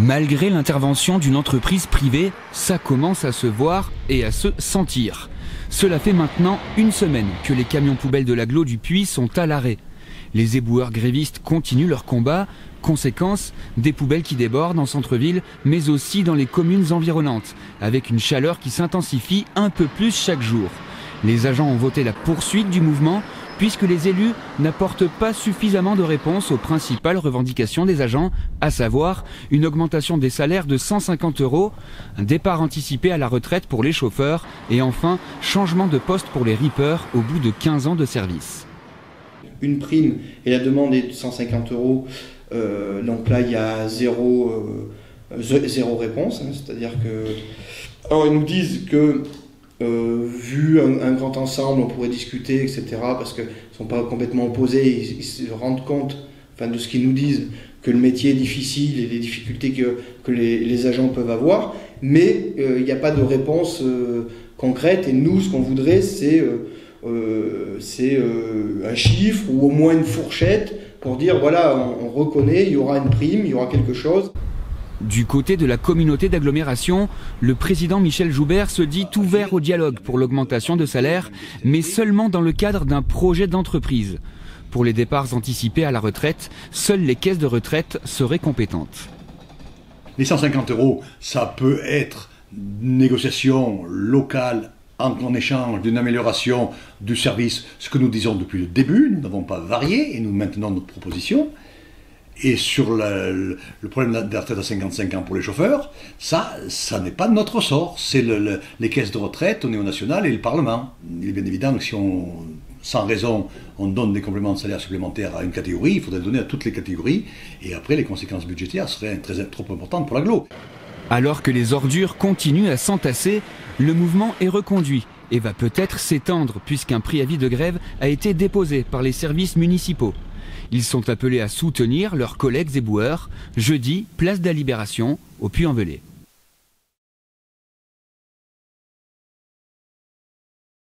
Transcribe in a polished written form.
Malgré l'intervention d'une entreprise privée, ça commence à se voir et à se sentir. Cela fait maintenant une semaine que les camions poubelles de l'agglo du Puy sont à l'arrêt. Les éboueurs grévistes continuent leur combat. Conséquence, des poubelles qui débordent en centre-ville, mais aussi dans les communes environnantes, avec une chaleur qui s'intensifie un peu plus chaque jour. Les agents ont voté la poursuite du mouvement, puisque les élus n'apportent pas suffisamment de réponses aux principales revendications des agents, à savoir une augmentation des salaires de 150 €, un départ anticipé à la retraite pour les chauffeurs et enfin changement de poste pour les rippers au bout de 15 ans de service. Une prime et la demande est de 150 €, donc là il y a zéro réponse, hein, c'est-à-dire que... Alors ils nous disent que vu un grand ensemble, on pourrait discuter, etc., parce qu'ils ne sont pas complètement opposés, ils se rendent compte, enfin, de ce qu'ils nous disent, que le métier est difficile et les difficultés que les agents peuvent avoir, mais il n'y a pas de réponse concrète, et nous, ce qu'on voudrait, c'est un chiffre ou au moins une fourchette pour dire, voilà, on reconnaît, il y aura une prime, il y aura quelque chose. Du côté de la communauté d'agglomération, le président Michel Joubert se dit ouvert au dialogue pour l'augmentation de salaire, mais seulement dans le cadre d'un projet d'entreprise. Pour les départs anticipés à la retraite, seules les caisses de retraite seraient compétentes. Les 150 €, ça peut être une négociation locale en échange d'une amélioration du service, ce que nous disons depuis le début, nous n'avons pas varié et nous maintenons notre proposition. Et sur le problème de la retraite à 55 ans pour les chauffeurs, ça n'est pas de notre ressort. C'est les caisses de retraite au niveau national et le Parlement. Il est bien évident que si sans raison, on donne des compléments de salaire supplémentaires à une catégorie, il faudrait le donner à toutes les catégories. Et après, les conséquences budgétaires seraient trop importantes pour l'agglo. Alors que les ordures continuent à s'entasser, le mouvement est reconduit et va peut-être s'étendre puisqu'un préavis de grève a été déposé par les services municipaux. Ils sont appelés à soutenir leurs collègues éboueurs, jeudi, place de la Libération, au Puy-en-Velay.